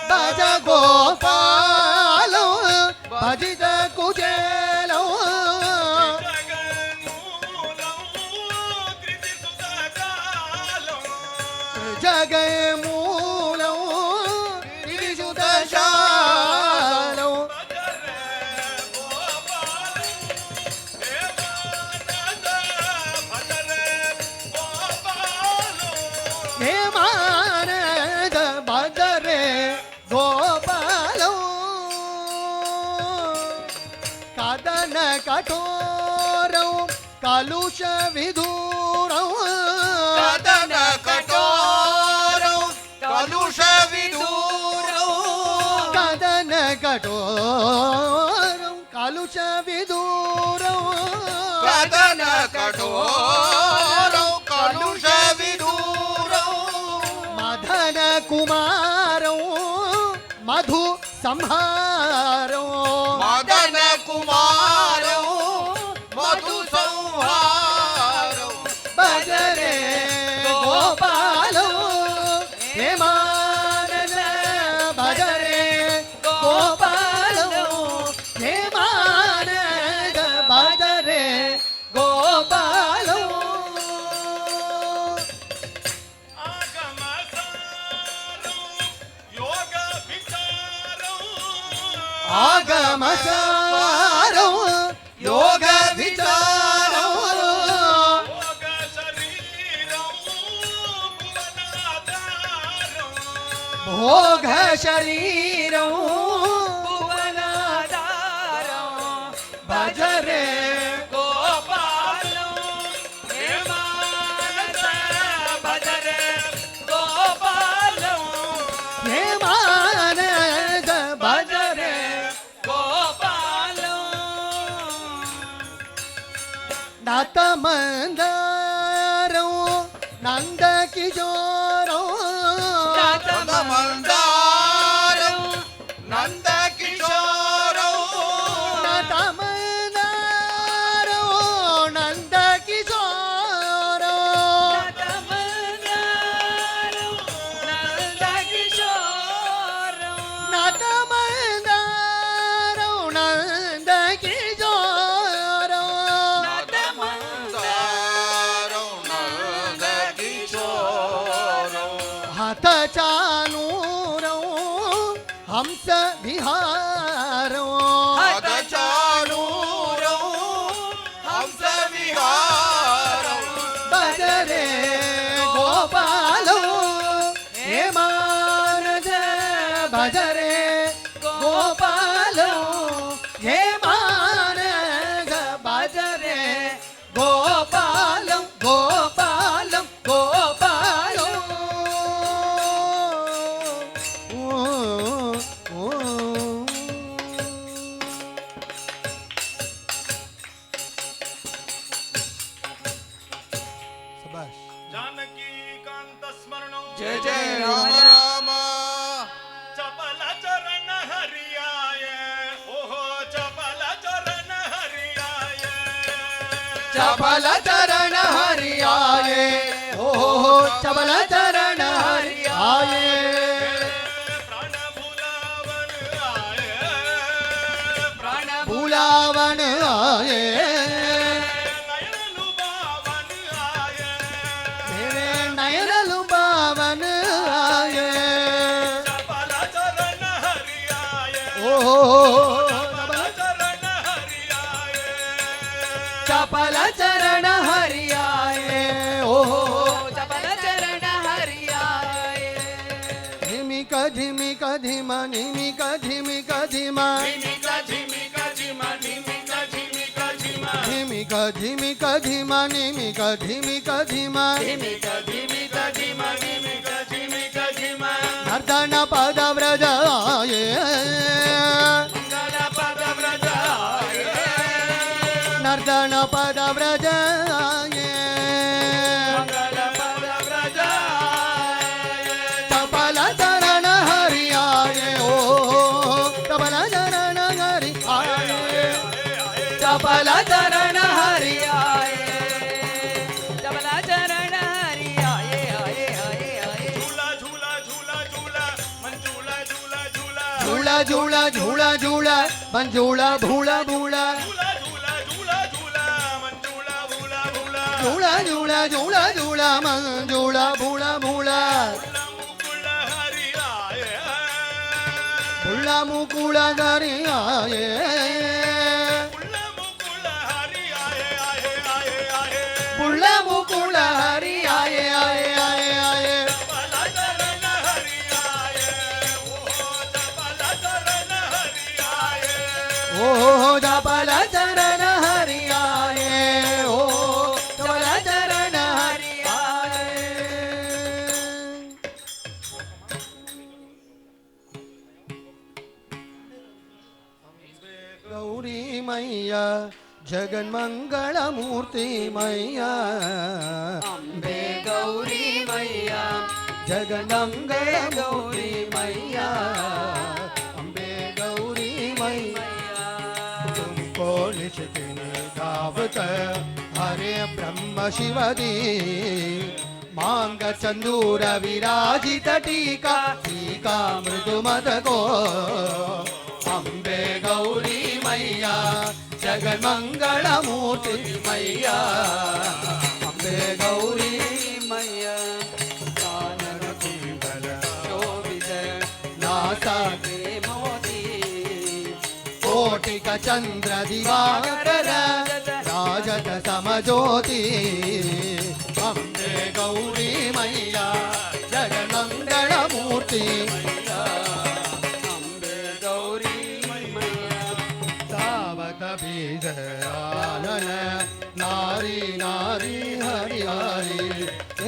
భజ గోపాలం భజిత కుచేలం జగమూలం త్రిశుతశాలం హేమానద భజరే గోపాలం కదన కఠోరం కలుష విదూరం కదన కఠోరం కలుష విదూరం కదన కఠోరం కలుష విదూరం కదన కఠోరం కలుష విదూరం మదన కుమారం మధు సంహారం మదన కుమారం మధు సంహారం భజరే గోపాలం హేమానద భజరే గోపాలం హేమానద భజరే గోపాలం ఆగమసారం యోగ విచారం భోగ శరీరం భువనాధారం భజరే గోపాలం హేమానద భజరే గోపాలం హేమానద భజరే గోపాలం నతమందారం నంద కిశోరం మందారం నంద కిశోరం నతమందారం నంద కిశోరం నతమందారం నంద కిశోరం మందారం నంద కిశోరం హత చానూరం హంస విహారం హత చానూరం హంస విహారం భజరే గోపాలం హేమానద భజరే గోపాలం హేమానద భజరే గోపాలం గోపాలం గోపాలం ఓ, ఓ. శభాష్. जानकी कांत स्मरणो जय जय राम राम चपल चरण हरियाय ओहो चपल चरण हरियाय चपल चरण हरि आए ओ चपल चरण हरि आए प्राण भुलावन आए प्राण बुलावन आए नयन लुभावन आए मेरे नयन लुभावन आए चपल चरण हरियाय ओ चपल चरण हरियाय चपल चरण हरि आए ओ चपल चरण हरि आए धिमिक धिमिक धिम निमिक धिमिक धिम झिमिका झिमिका झिमा झिमिका झिमिका झिमा धिमिक धिमिक धिम निमिक धिमिक धिम झिमिका झिमिका झिमा झिमिका झिमिका झिमा नर्दन पद व्रजाये मंगल पद व्रजाय नर्दन पद व्रजाये मंगल पद व्रजाय चपल चरण हरि आए ओ चपल चरण हरि आए चपल चरण हरि आए चपल चरण हरि आए आए आए आए झूला झूला झूला ஜூள ஜூள ஜூள மஞ்சூள பூள பூள ஜூள ஜூள ஜூள ஜூள மஞ்சூள பூள பூள புள்ள முக்குள கரியாயே புள்ள முக்குள ஹரியாயே ஆயே ஆயே ஆயே ஓ ஜபல சரண ஹரியாயே ஓ ஜபல சரண ஹரியாயே கௌரி மையா ஜெகன் மங்கள மூர்த்தி மையா அம்பே கௌரி மையா ஜெகன் மங்கள கௌரி மையா அம்பே கௌரி மையா तुमको निश्चित गावत हरे ब्रह्म शिवदी मांग चंदूर विराजित टीका टीका मृदु मद को अम्बे गौरी मैया जगन मंगल मूर्ति मैया अम्बे गौरी मैया कानन कुंडल शोभित नासा के मोती कोटिक चंद्र दिवाकर राजत समज्योति अम्बे गौरी मैया जगन मंगल मूर्ति मैया अम्बे गौरी मैया तावत बीज आनन नारी नारी हरि हरि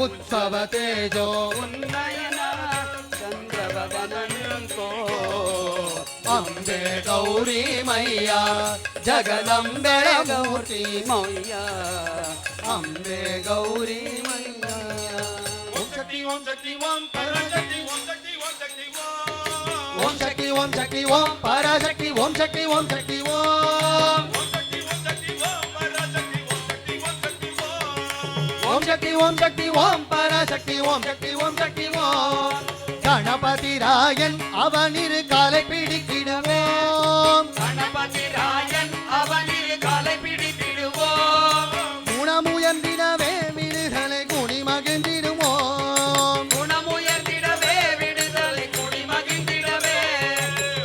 उत्सव तेजो उन्नयना चंद्रवदनन को अम्बे गौरी मैया जगदम्बे मूर्ति मैया अम्बे गौरी मैया ओम शक्ति ओम शक्ति ओम पराशक्ति ओम शक्ति ओम शक्ति ओम ओम शक्ति ओम शक्ति ओम पराशक्ति ओम शक्ति ओम शक्ति ओम ओम शक्ति ओम शक्ति ओम पराशक्ति ओम शक्ति ओम शक्ति ओम गणपति रायन அவனிரு காலை பிடிக்கிடுவோம் गणपति रायन அவனிரு காலை பிடித்திடுவோம் குணமுயர்ந்திடவே விடுதலை குடி மகிழ்ந்திடுவோம் குணமுயர்ந்திடவே விடுதலை குடி மகிழ்ந்திடவே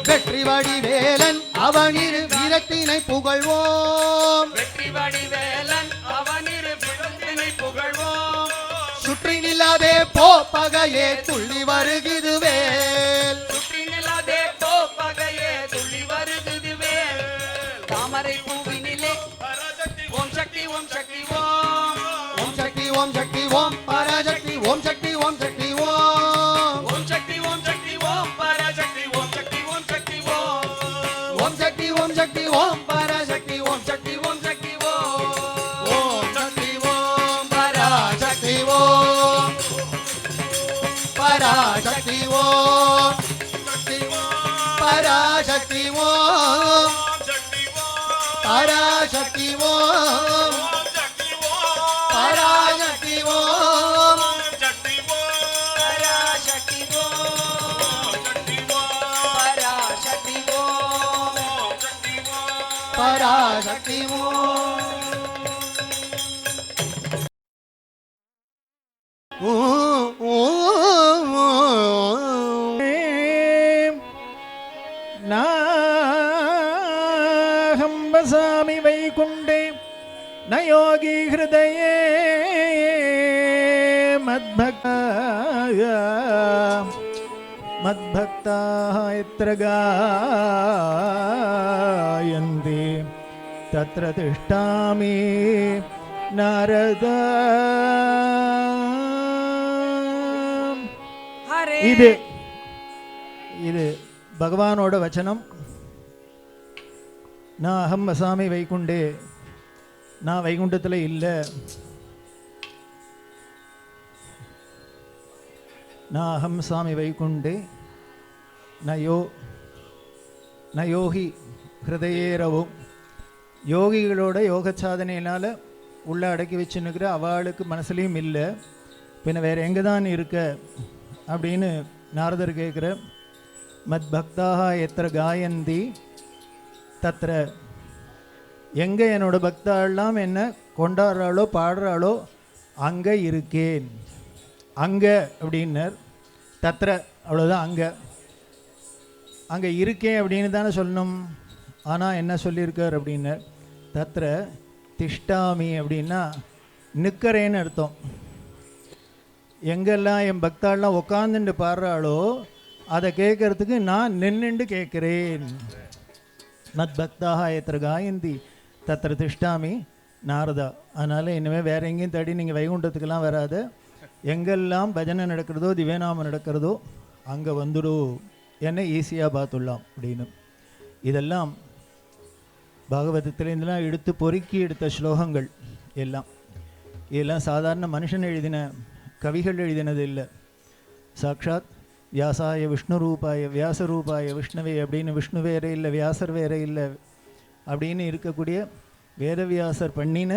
வெற்றி வடிவேலன் அவனிரு வீரத்தினை புகழ்வோம் வெற்றி வடிவேலன் அவனிரு பிறந்தினை புகழ்வோம் சுற்றி நில்லாதே போ பகையே துள்ளி வருகிதுவேல் சுற்றி நிலாதே போ பகையே துள்ளி வருகுதுவே தாமரை பூவினிலே ஓம் சக்தி ஓம் சக்தி ஓம் ஓம் சக்தி ஓம் சக்தி ஓம் பராசக்தி ஓம் சக்தி ஓம் சக்தி ஓம் ஓம் சக்தி ஓம் சக்தி ஓம் பராசக்தி ஓம் சக்தி ஓம் சக்தி ஓம் ஓம் சக்தி ஓம் சக்தி ஓம் பராசக்தி ஓம் சக்தி ஓம் சக்தி ஓம் ஓம் சக்தி ஓம் பராசக்தி ஓம் பராசக்தி ஓம் பராசக்தி ஓம் பராசக்தி ஓம் பராசக்தி ஓம் பராசக்தி ஓம் பராசக்தி ஓம் பராசக்தி ஓம் நாஹம்பசாமி வைகுண்டே நயோகி ஹிருதயே மத்பக்தாः यत्र गायन्ति तत्र तिष्ठामि नारद ஹரே இது பகவானோட வச்சனம். நான் அகம் வசாமி வைகுண்டே, நான் வைகுண்டத்தில் இல்லை, நான் அகம் சாமி வைகுண்டே நயோகி ஹிருதயேரவும் யோகிகளோட யோக சாதனையினால் உள்ள அடக்கி வச்சுன்னுக்கிற அவளுக்கு மனசுலேயும் இல்லை, பின்ன வேறு எங்கே தான் இருக்க அப்படின்னு நாரதர் கேட்குற. மத்பக்தாக எத்திர காயந்தி தத்ர, எங்கே என்னோட பக்தாள்லாம் என்ன கொண்டாடுறாளோ பாடுறாளோ அங்கே இருக்கேன். அங்கே அப்படின்னர், தத்ர அவ்வளோதான், அங்கே இருக்கேன் அப்படின்னு தானே சொல்லணும். ஆனால் என்ன சொல்லியிருக்கார் அப்படின்னர், தத்ர திஷ்டாமி அப்படின்னா நிற்கிறேன்னு அர்த்தம். எங்கெல்லாம் என் பக்தாள்லாம் உட்காந்துட்டு பாடுறாளோ அதை கேட்கறதுக்கு நான் நின்றுண்டு கேட்குறேன். மத் பக்தாக எத்திர காயந்தி தத்திர திஷ்டாமி நாரதா. அதனால் இனிமேல் வேறு எங்கேயும் தேடி நீங்கள் வைகுண்டத்துக்கெல்லாம் வராத, எங்கெல்லாம் பஜனை நடக்கிறதோ திவ்யநாமம் நடக்கிறதோ அங்கே வந்துடும், என்னை ஈஸியாக பார்த்துடலாம் அப்படின்னு. இதெல்லாம் பாகவதத்திலேருந்துலாம் எடுத்து பொறுக்கி எடுத்த ஸ்லோகங்கள் எல்லாம். இதெல்லாம் சாதாரண மனுஷன் எழுதின, கவிகள் எழுதினது இல்லை. சாக்ஷாத் வியாசாய விஷ்ணு ரூபாய வியாசரூபாய விஷ்ணுவே அப்படின்னு, விஷ்ணு வேறே இல்லை வியாசர் வேறே இல்லை அப்படின்னு இருக்கக்கூடிய வேதவியாசர் பண்ணின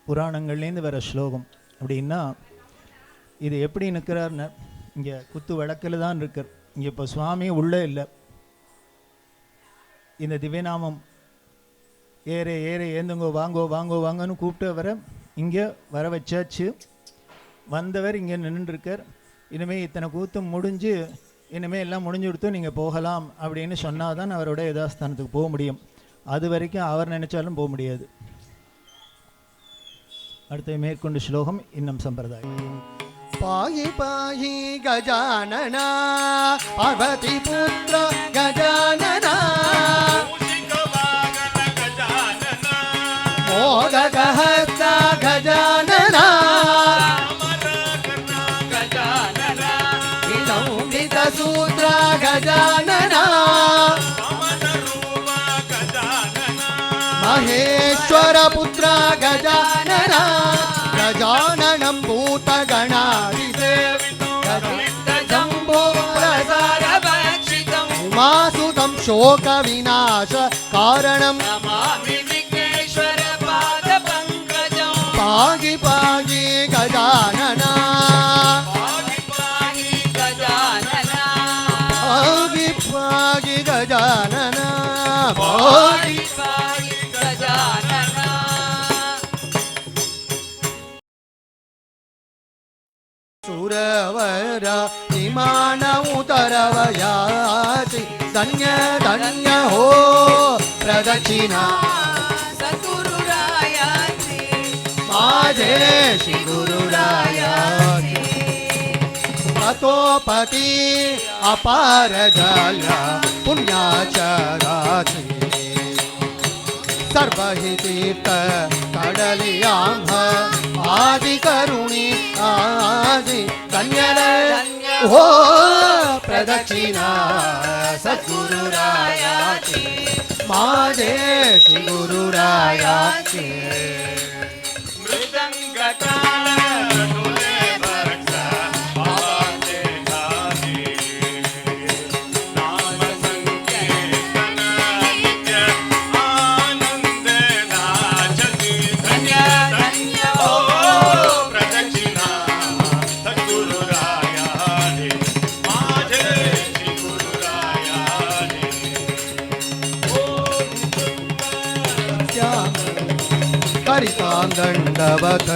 புராணங்கள்லேருந்து வர ஸ்லோகம். அப்படின்னா இது எப்படி நிற்கிறார்னு, இங்கே குத்து வழக்கில் தான் இருக்கார். இங்கே இப்போ சுவாமி உள்ளே இல்லை. இந்த திவ்யநாமம் ஏறே ஏறே ஏந்துங்கோ வாங்கோ வாங்கோ வாங்கன்னு கூப்பிட்டு வர இங்கே வர வச்சாச்சு. வந்தவர் இங்கே நின்றுருக்கார். இனிமேல் இத்தனை கூத்தும் முடிஞ்சு, இனிமேல் எல்லாம் முடிஞ்சு கொடுத்து நீங்கள் போகலாம் அப்படின்னு சொன்னால் தான் அவரோட யதாஸ்தானத்துக்கு போக முடியும். அது வரைக்கும் அவர் நினைச்சாலும் போக முடியாது. அடுத்த மேற்கொண்டு ஸ்லோகம் இன்னும் சம்பிரதாயம். பாயி பாயி கஜானனா பார்வதி புத்திர கஜானனா மோதகஹஸ்த கஜானனா விலம்பித சூத்ர கஜானனா महेश्वर पुत्र गजानना गजाननं भूतगणाधिसेवितं जम्बो प्रसारभक्षितं उमासुतं शोकविनाश कारणं नमामि विघ्नेश्वर पादपङ्कजं पाहि पाहि गजानना पाहि पाहि गजानना पाहि पाहि गजानना पाहि सुरवर विमान उतरवयाति धन्य धन्य हो प्रदक्षिणा सद्गुरुरायाति माझे श्री गुरुरायाति ततोपति अपार जल पुण्याचराति सर्वहितीर्थ कडलियांभ आदि करुणी आदि धन्य हो प्रदक्षिणा सद्गुरुरायाति माझे श्री गुरुरायाति मृदंगताल दंडवत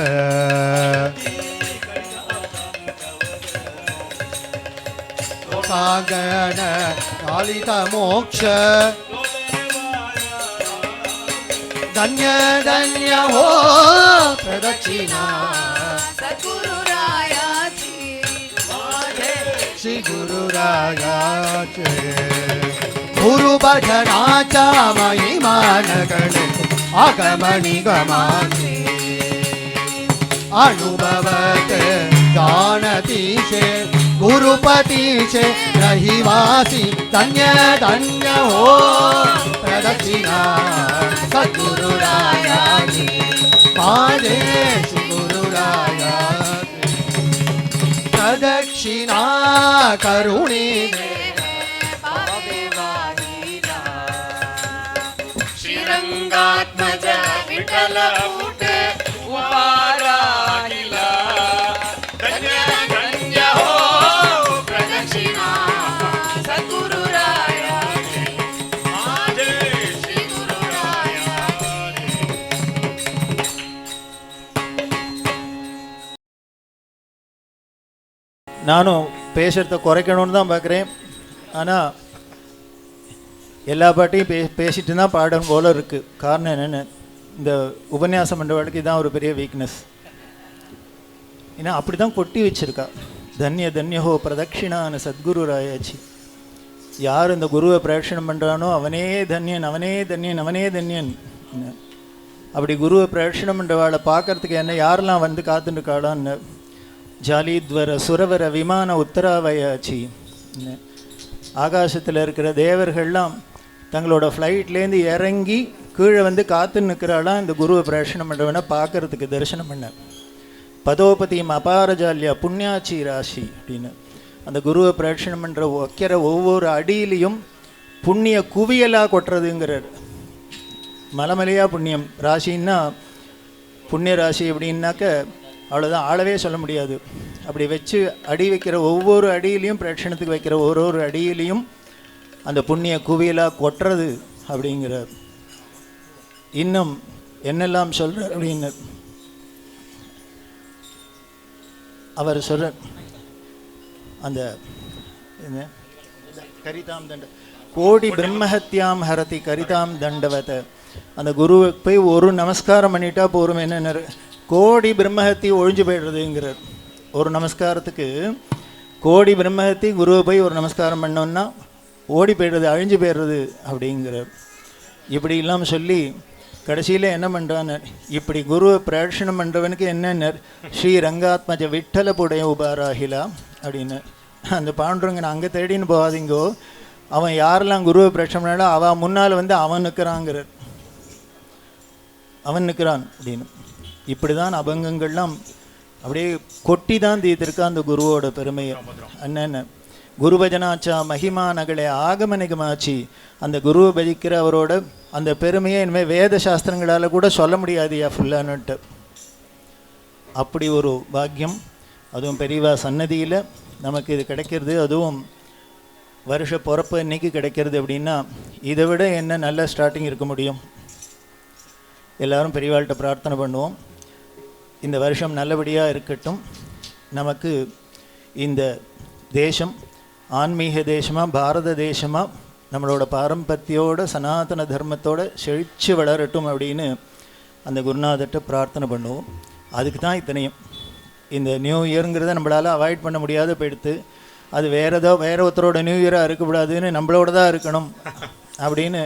सागण कालित मोक्ष धन्य धन्य हो प्रदक्षिणा सद्गुरुरायाति श्री गुरुरायाति गुरु भजनाचा महिमान गणे आगमनि गमाति अनुभवत जानती से गुरुपति से रहिवासी धन्य धन्य हो प्रदक्षिणा सद्गुरुरायाति माझे श्री गुरुरायाति प्रदक्षिणा करुणी श्रीरंगात्मज विठल पुटे उपारानिला धन्य धन्य हो प्रदक्षिणा நானும் பேசுகிறத குறைக்கணும்னு தான் பார்க்குறேன். ஆனால் எல்லா பாட்டையும் பேசிட்டு தான் பாடணும் போல இருக்குது. காரணம் என்னென்னு, இந்த உபன்யாசம் பண்ணுறவளுக்கு இதான் ஒரு பெரிய வீக்னஸ். ஏன்னா அப்படி தான் கொட்டி வச்சுருக்கா. தன்ய தன்யஹோ பிரதட்சிணான சத்குரு ராயாச்சி. யார் இந்த குருவை பிரதட்சிணம் பண்ணுறானோ அவனே தன்யன், அவனே தன்யன், அவனே தன்யன். அப்படி குருவை பிரதட்சிணம் பண்ணுறவாளை பார்க்கறதுக்கு என்ன யாரெல்லாம் வந்து காத்துட்டுருக்காளான்னு, ஜாலித்வர சுரவர விமான உத்தராவயாச்சி. ஆகாசத்தில் இருக்கிற தேவர்கள்லாம் தங்களோட ஃப்ளைட்லேருந்து இறங்கி கீழே வந்து காத்து நிற்கிறாளாம் இந்த குருவை பிரதட்சிணம் பண்ணுறவனை பார்க்கறதுக்கு, தரிசனம் பண்ண. பதோபதியும் அபாரஜாலியா புண்ணியாச்சி ராசி அப்படின்னு அந்த குருவை பிரதட்சிணம் பண்ணுற வைக்கிற ஒவ்வொரு அடியிலையும் புண்ணிய குவியலாக கொட்டுறதுங்கிறார். மலமலையாக புண்ணியம். ராசின்னா புண்ணிய ராசி அப்படின்னாக்க அவ்வளோதான், ஆளவே சொல்ல முடியாது. அப்படி வச்சு அடி வைக்கிற ஒவ்வொரு அடியிலையும், பிரதட்சணத்துக்கு வைக்கிற ஒரு அடியிலையும் அந்த புண்ணிய குவியலாக கொட்டுறது அப்படிங்கிறார். இன்னும் என்னெல்லாம் சொல்கிறார் அப்படின்னு அவர் சொல்கிறார். அந்த என்ன கரிதாம் தண்ட கோடி பிரம்மஹத்யாம் ஹரதி கரிதாம் தண்டவத. அந்த குருவுக்கு போய் ஒரு நமஸ்காரம் பண்ணிட்டா போரும். என்ன கோடி பிரம்மஹத்தி ஒழிஞ்சு போய்டுறதுங்கிறார். ஒரு நமஸ்காரத்துக்கு கோடி பிரம்மஹத்தி குருவை போய் ஒரு நமஸ்காரம் பண்ணோன்னா ஓடி போய்டுறது, அழிஞ்சு போய்டுறது அப்படிங்கிறார். இப்படி இல்லாமல் சொல்லி கடைசியில் என்ன பண்ணுறான்னு, இப்படி குருவை பிரதட்சணம் பண்ணுறவனுக்கு என்னென்ன ஸ்ரீ ரங்காத்மஜ விட்டல புடைய உபாராகிலா அப்படின்னு. அந்த பாண்டுரங்கனை அங்கே தேடின்னு போகாதீங்கோ, அவன் யாரெல்லாம் குருவை பிரதட்சணம் பண்ணாலும் அவன் முன்னால் வந்து அவன் நிற்கிறாங்கிறார். அவன் நிற்கிறான் அப்படின்னு. இப்படி தான் அபங்கங்கள்லாம் அப்படியே கொட்டி தான் தீர்த்திருக்கா அந்த குருவோட பெருமையை. என்னென்ன குருபஜனாச்சா மகிமா நகலே ஆகமனிகமாச்சு. அந்த குருவை பஜிக்கிற அவரோட அந்த பெருமையை இனிமேல் வேத சாஸ்திரங்களால் கூட சொல்ல முடியாதுயா ஃபுல்லான்னுட்டு. அப்படி ஒரு பாக்கியம், அதுவும் பெரியவா சன்னதியில் நமக்கு இது கிடைக்கிறது. அதுவும் வருஷ பிறப்பு இன்னைக்கு கிடைக்கிறது அப்படின்னா இதை விட என்ன நல்ல ஸ்டார்டிங் இருக்க முடியும்? எல்லோரும் பெரியவாள்கிட்ட பிரார்த்தனை பண்ணுவோம், இந்த வருஷம் நல்லபடியாக இருக்கட்டும். நமக்கு இந்த தேசம் ஆன்மீக தேசமாக, பாரத தேசமாக, நம்மளோட பாரம்பரியத்தோட சனாதன தர்மத்தோடு செழித்து வளரட்டும் அப்படின்னு அந்த குருநாதர்கிட்ட பிரார்த்தனை பண்ணுவோம். அதுக்கு தான் இத்தனையும். இந்த நியூ இயருங்கிறத நம்மளால் அவாய்ட் பண்ண முடியாத போயிடுத்து. அது வேறு ஒருத்தரோட நியூ இயராக இருக்கக்கூடாதுன்னு நம்மளோட தான் இருக்கணும் அப்படின்னு.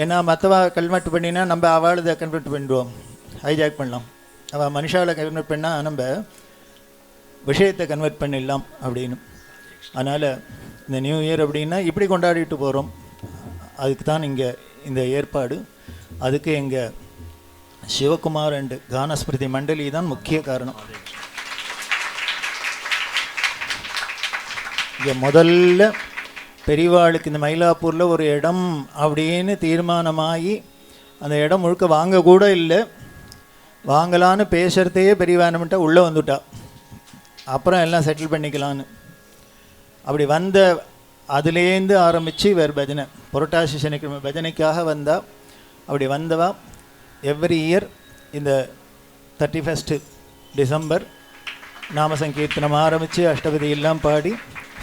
ஏன்னா மற்றவா கன்வெர்ட் பண்ணினா நம்ம அவளை கன்வெர்ட் பண்ணிடுவோம், ஹைஜாக் பண்ணலாம். அவள் மனுஷாவில் கன்வெர்ட் பண்ணால் நம்ம விஷயத்தை கன்வெர்ட் பண்ணிடலாம் அப்படின்னு. அதனால் இந்த நியூ இயர் அப்படின்னா இப்படி கொண்டாடிட்டு போகிறோம். அதுக்கு தான் இங்கே இந்த ஏற்பாடு. அதுக்கு எங்கள் சிவகுமார் அண்டு கானஸ்மிருதி மண்டலி தான் முக்கிய காரணம். இங்கே முதல்ல பெரியவாளுக்கு இந்த மயிலாப்பூரில் ஒரு இடம் அப்படின்னு தீர்மானமாகி அந்த இடம் முழுக்க வாங்க கூட இல்லை, வாங்கலான்னு பேசுகிறதையே பெரியவானமிட்ட உள்ளே வந்துட்டா. அப்புறம் எல்லாம் செட்டில் பண்ணிக்கலான்னு அப்படி வந்த அதுலேருந்து ஆரம்பித்து வேறு பஜனை, புரட்டாசி சனிக்கிழமை பஜனைக்காக வந்தால். அப்படி வந்தவா எவ்ரி இயர் இந்த 31 டிசம்பர் நாம சங்கீர்த்தனம் ஆரம்பித்து அஷ்டபதி எல்லாம் பாடி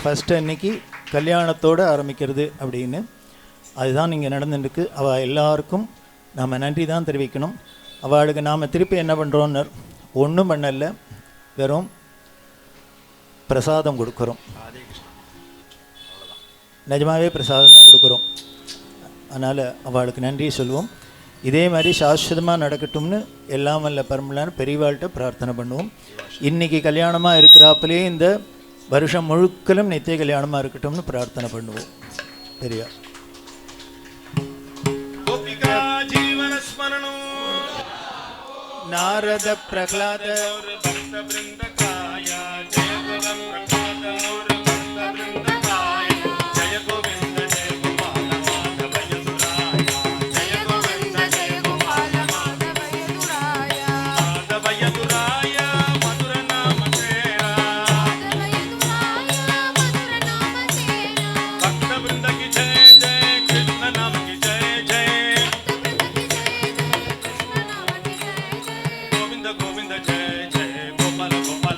ஃபஸ்ட்டு அன்னைக்கு கல்யாணத்தோடு ஆரம்பிக்கிறது அப்படின்னு. அதுதான் இங்கே நடந்துருக்கு. அவள் எல்லாருக்கும் நாம் நன்றி தான் தெரிவிக்கணும். அவளுக்கு நாம் திருப்பி என்ன பண்ணுறோன்னு ஒன்றும் பண்ணலை, வெறும் பிரசாதம் கொடுக்குறோம். நிஜமாகவே பிரசாதம் தான் கொடுக்குறோம். அதனால் அவளுக்கு நன்றி சொல்லுவோம். இதே மாதிரி சாஸ்வதமாக நடக்கட்டும்னு எல்லாம் வல்ல பரம்பலான்னு பெரியவாள்கிட்ட பிரார்த்தனை பண்ணுவோம். இன்றைக்கி கல்யாணமாக இருக்கிறாப்பிலே இந்த வருஷம் முழுக்கலும் நித்திய கல்யாணமாக இருக்கட்டும்னு பிரார்த்தனை பண்ணுவோம். பெரியா Narada Prahlada Govinda Jai Jai Gopala Gopala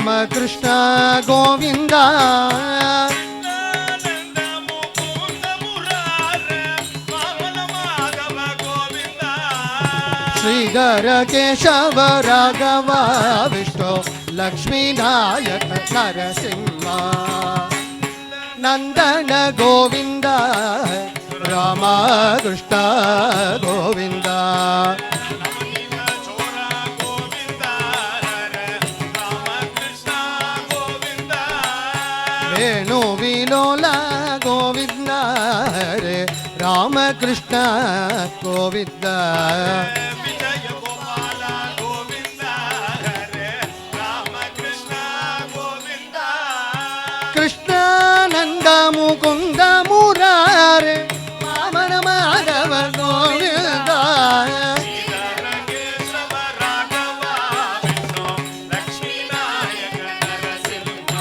Ramakrishna Govinda ನಂದ ಮುಕುಂದ ಮುರಾರ ವಾಮನ ಮಾಧವ ಗೋವಿಂದ ಶ್ರೀಧರ ಕೇಶವ ರಾಘವ ವಿಷ್ಣು ಲಕ್ಷ್ಮೀ ನಾಯಕ ನರಸಿಂಹ ನಂದನ ಗೋವಿಂದ ರಾಮ ಕೃಷ್ಣ ಗೋವಿಂದ ನಮಗಿನ ಚೋರ ಗೋವಿಂದ ರಾಮಕೃಷ್ಣ ಗೋವಿಂದ ವೇಣು ವಿಲೋಲ ಗೋವಿಂದ ಹರೇ ರಾಮಕೃಷ್ಣ ಗೋವಿಂದ ವಿಜಯ ಗೋಪಾಲ ಗೋವಿಂದ ಹರೇ ರಾಮಕೃಷ್ಣ ಗೋವಿಂದ ಕೃಷ್ಣಾನಂದ ಮುಕುಂದ ಮುರಾರೆ ವಾಮನ ಮಾಧವ ಗೋವಿಂದ ಶ್ರೀಧರ ಕೇಶವ ರಾಘವ ವಿಷ್ಣು ಲಕ್ಷ್ಮೀ ನಾಯಕ ನರಸಿಂಹ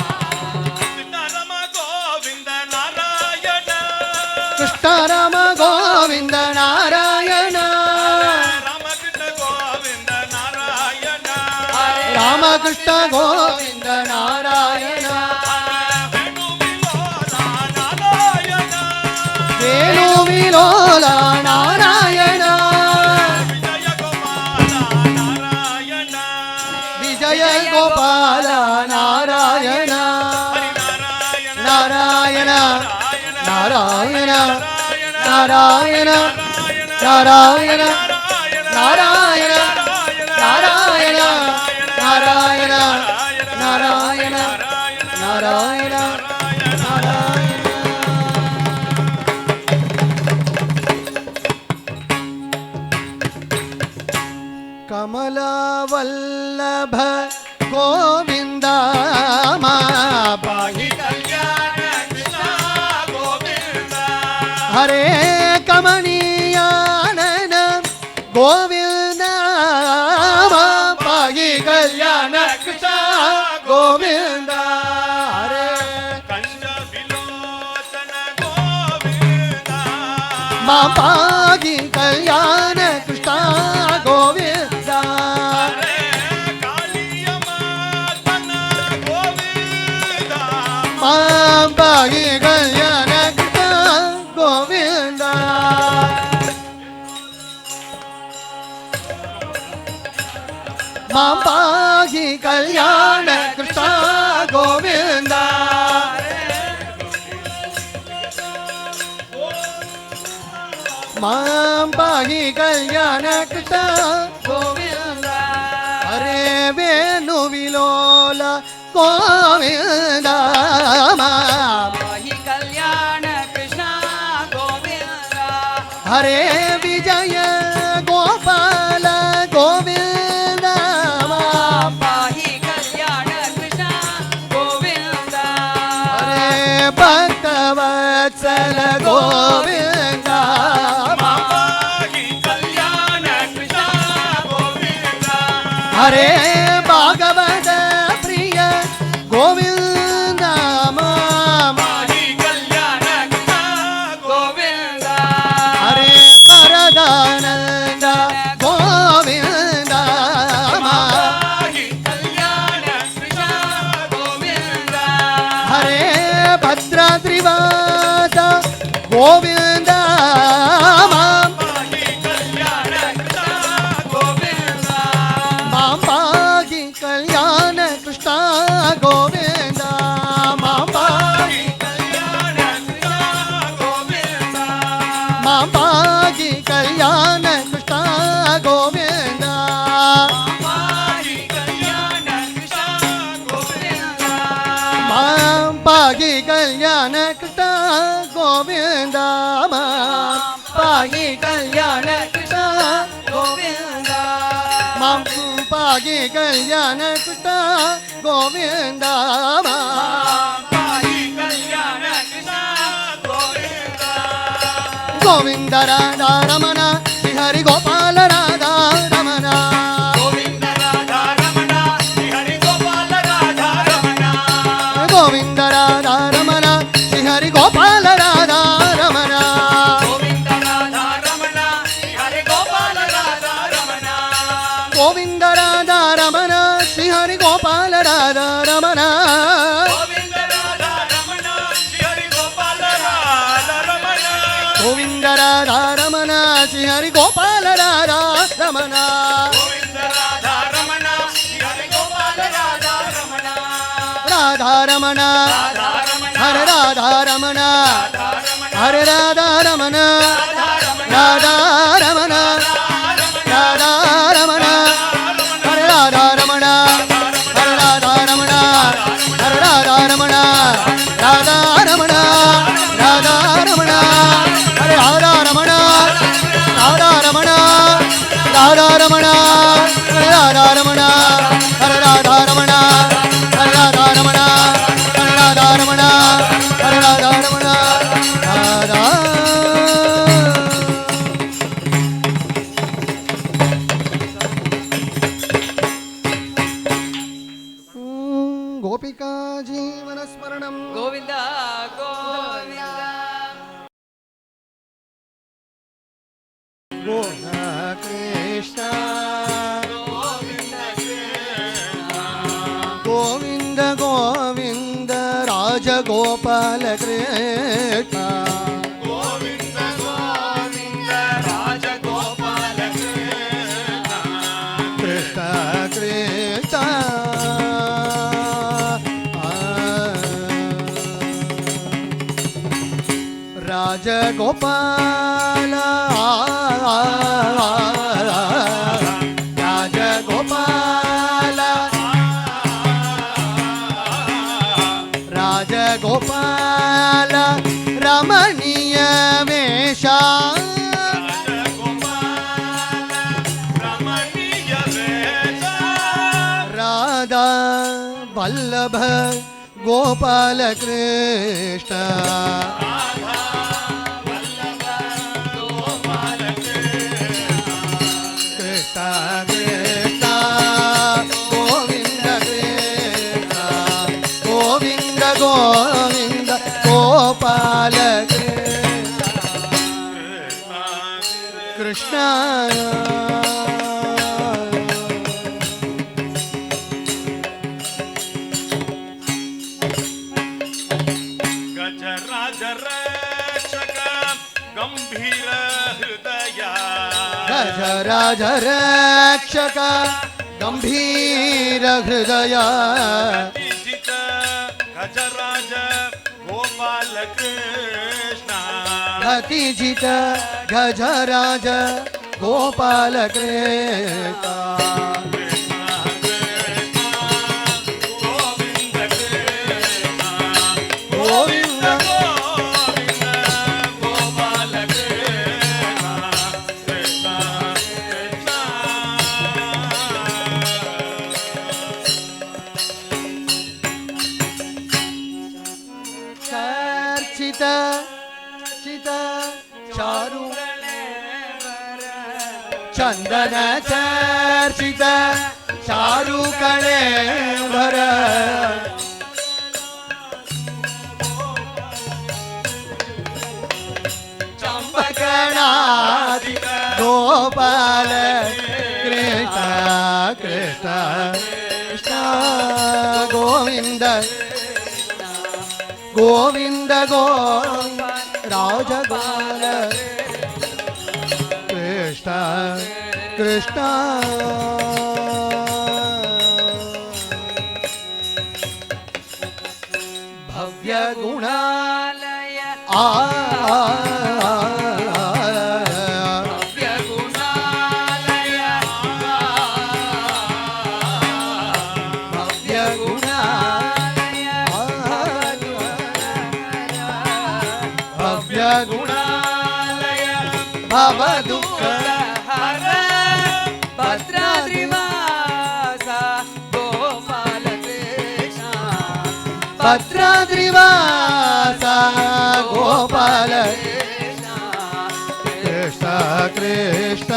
ಸೀತಾರಾಮ ಗೋವಿಂದ ನಾರಾಯಣ ಕೃಷ್ಣರಾಮ ಗೋವಿಂದ ನಾರಾಯಣ ರಾಮಕೃಷ್ಣ ಗೋವಿಂದ ನಾರಾಯಣ ರಾಮಕೃಷ್ಣ ಗೋವಿಂದ ನಾರಾಯಣ ವೇಣು ವಿಲೋಲ ನಾರಾಯಣ ವೇಣು ವಿಲೋಲ ನಾರಾಯಣ ವಿಜಯ ಗೋಪಾಲ ನಾರಾಯಣ ವಿಜಯ ಗೋಪಾಲ ನಾರಾಯಣ ನಾರಾಯಣ ನಾರಾಯಣ ನಾರಾಯಣ ನಾರಾಯಣ ನಾರಾಯಣ ನಾರಾಯಣ ನಾರಾಯಣ ನಾರಾಯಣ ನಾರಾಯಣ ಕಮಲವಲ್ಲಭ ಗೋವಿಂದ ಮಾಪಾಹಿ ಕಲ್ಯಾಣ ಕೃಷ್ಣ ಗೋವಿಂದ ಹರೇ ಕಮನೀಯಾನನ ಗೋವಿಂದ ಮಾಪಾಹಿ ಕಲ್ಯಾಣ ಕೃಷ್ಣ ಗೋವಿಂದ ಹರೇ ಕಂಡ ವಿಲೋಚನ ಗೋವಿಂದ ಮಾಪಾಹಿ ಕಲ್ಯಾಣ ಕೃಷ್ಣ ಗೋವಿಂದ ಹರೇ ಕಾಳಿಯ ಮಾತನ ಗೋವಿಂದ ಮಾಪಾಹಿ ಕಲ್ಯಾಣ ಕೃಷ್ಣ ಗೋವಿಂದ ಮಾಪಾಹಿ ಕಲ್ಯಾಣ ಕೃಷ್ಣ ಗೋವಿಂದ ಮಾಪಾಹಿ ಕಲ್ಯಾಣ ಕೃಷ್ಣ ಗೋವಿಂದ ಹರೇ ವೇಣು ವಿಲೋಲ ಗೋವಿಂದ ಪಾಹಿ ಕಲ್ಯಾಣ ಕೃಷ್ಣ ಗೋವಿಂದ ಹರೇ ವಿಜಯ ಗೋಪಾಲ ಗೋವಿಂದ ಪಾಹಿ ಕಲ್ಯಾಣ ಕೃಷ್ಣ ಗೋವಿಂದ ಹರೇ ಭಕ್ತವತ್ಸಲ ಗೋವಿಂದ ಮಾಪಾಹಿ ಕಲ್ಯಾಣ ಕೃಷ್ಣ ಗೋವಿಂದ ಹರೇ ಭಾಗವತ ಪ್ರಿಯ ಗೋವಿಂದ ಮಾಪಾಹಿ ಕಲ್ಯಾಣ ಕೃಷ್ಣ ಗೋವಿಂದ ಹರೇ ಪರದಾನಂದ ಗೋವಿಂದ ಮಾಪಾಹಿ ಕಲ್ಯಾಣ ಕೃಷ್ಣ ಗೋವಿಂದ ಹರೇ ಭದ್ರಾದ್ರಿವಾಸ ಗೋವಿಂದ ಮಾಪಾಹಿ ಕಲ್ಯಾಣ ಕೃಷ್ಣ ಗೋವಿಂದ ಮಾಂಬಾಗಿ ಕಲ್ಯಾಣ ಕೃಷ್ಣ ಗೋವಿಂದ ಮಾಂಬಾಗಿ ಕಲ್ಯಾಣ ಕೃಷ್ಣ ಗೋವಿಂದ ಮಾಂಬಾಗಿ ಕಲ್ಯಾಣ ಕೃಷ್ಣ ಗೋವಿಂದ ಮಾಪಾಹಿ ಕಲ್ಯಾಣ ಕೃಷ್ಣ ಗೋವಿಂದ ಮಾಂಬಾಗಿ ಕಲ್ಯಾಣ ಕೃಷ್ಣ ಗೋವಿಂದ ಮಾಂಬಾಗಿ ಕಲ್ಯಾಣ ಕೃಷ್ಣ ಗೋವಿಂದ ಮಾಂಬಾಗಿ ಕಲ್ಯಾಣ ಕೃಷ್ಣ ಗೋವಿಂದ ಮಾಪಾಹಿ ಕಲ್ಯಾಣ ಕೃಷ್ಣ ಗೋವಿಂದ ಗೋವಿಂದ ರಾಧಾ ರಮಣ ಶ್ರೀ ಹರಿ ಗೋಪಾಲ ರಾಧಾ ರಮಣ ಗೋವಿಂದ ರಾಧಾ ರಮಣ ಶ್ರೀ ಹರಿ ಗೋಪಾಲ ರಾಧಾ ರಮಣ ಗೋವಿಂದ ರಾಧಾ ರಮಣ ಶ್ರೀ ಹರಿ ಗೋಪಾಲ ರಾಧಾ ರಮಣ ಗೋವಿಂದ ರಾಧಾ ರಮಣ ಶ್ರೀ ಹರಿ ಗೋಪಾಲ ರಾಧಾ ರಮಣ ಗೋವಿಂದ ರಾಧಾ ರಮಣ ಶ್ರೀ ಹರಿ ಗೋಪಾಲ ರಾಧಾ ರಮಣ ಶ್ರೀಹರಿ ಗೋಪಾಲ ರಾಧಾ ರಮಣ ಗೋವಿಂದ ರಾಧಾ ರಮಣ ಹರಿ ಗೋಪಾಲ ರಾಧಾ ರಮಣ ರಾಧಾ ರಮಣ ರಾಧಾ ರಮಣ ಹರ ರಾಧಾ ರಮಣ ರಾಧಾ ರಮಣ ಹರೆ ರಾಧಾ ರಮಣ ರಾಧಾ ರಮಣ ರಾಧಾ ರಮಣ ಹರೆ ರಾಧಾ ರಮಣ ಹರೆ ರಾಧಾ ರಮಣ ಹರೆ ರಾಧಾ ರಮಣ ರಾಧಾ ರಮಣ ರಾಧಾ ರಮಣ ಹರೆ ರಾಧಾ ರಮಣ ರಾಧಾ ರಮಣ ರಾಧಾ ರಮಣ ಹರೆ ರಾಧಾ ರಮಣ ಹರೆ ರಾಧಾ ರಮಣ ಹರೆ ರಾಧಾ ರಮಣ ಹರೆ ರಾಧಾ ರಮಣ ಹರೆ ರಾಧಾ ರಮಣ ರಾಧಾ ಗೋಪಿಕಾ ಜೀವನ ಸ್ಮರಣಂ ಗೋವಿಂದ ಗೋವಿಂದ ಕೃಷ್ಣ ಗೋವಿಂದ ಗೋವಿಂದ ರಾಜಗೋಪಾಲ ಕೃಷ್ಣ ಗೋವಿಂದ ಗೋವಿಂದ ರಾಜಗೋಪಾಲ ಕೃಷ್ಣ ಕೃಷ್ಣ ರಾಜಗೋಪಾಲ ರಾಜಗೋಪಾಲ ರಾಜಗೋಪಾಲ ರಮಣೀಯ ವೇಷ ರಮಣೀಯ ವೇಷ ರಾಧಾ ವಲ್ಲಭ ಗೋಪಾಲ ಕೃಷ್ಣ ಕೃಷ್ಣ ಕೃಷ್ಣ ಗೋವಿಂದ ಕೃಷ್ಣ ಗೋವಿಂದ ಗೋವಿಂದ ಗೋಪಾಲ ಕೃಷ್ಣ ಗಜರಾಜ ರಕ್ಷಕ ಗಂಭೀರ ಹೃದಯ ಗಜರಾಜ ರಕ್ಷಕ ಗಂಭೀರ ಹೃದಯ ಜಿತ ಗಜರಾಜ ಗೋಪಾಲ ಕೃಷ್ಣ ಅತಿಜಿತ ಗಜರಾಜ ಗೋಪಾಲ ಕೃಷ್ಣ ಗೋವಿಂದ ಕೃಷ್ಣ ಗೋವಿಂದ ಗೋವಿಂದ ಗೋಪಾಲ ಕೃಷ್ಣ ಕೃಷ್ಣ ಕೃಷ್ಣ ಚರ್ಚಿತ ಚಿತ ಚಾರು ಚಂದನ ಚರ್ಚಿತ ಚಾರು ಕಳೆ ಭರ ಚಂಪಕಣಾದಿ ಗೋಪಾಲ ಕೃಷ್ಣ ಕೃಷ್ಣ ಕೃಷ್ಣ ಗೋವಿಂದ ಗೋವಿಂದ ಗೋವಿಂದ ರಾಜಗೋಪಾಲ ಕೃಷ್ಣ ಕೃಷ್ಣ ಭವ್ಯ ಗುಣ ಗುಣಾಲಯ ಆ ಭವ್ಯ ಗುಣಾಲಯ ಭವ್ಯ ಗುಣ ಭವ್ಯ ಗುಣಾಲಯ ಭವ ದುಃಖ ಹರ ಭದ್ರಾದ್ರಿವಾಸ ಗೋಪಾಲ ಕೃಷ್ಣ ಭದ್ರಾದ್ರಿವಾಸ ಗೋಪಾಲ ಕೃಷ್ಣ ಕೃಷ್ಣ ಕೃಷ್ಣ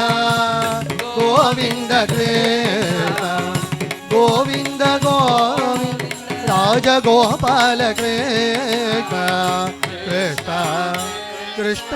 ಗೋವಿಂದ ಕೃಷ್ಣ ಗೋವಿಂದ ಗೋವಿಂದ ರಾಜಗೋಪಾಲ ಕೃಷ್ಣ ಕೃಷ್ಣ ಕೃಷ್ಣ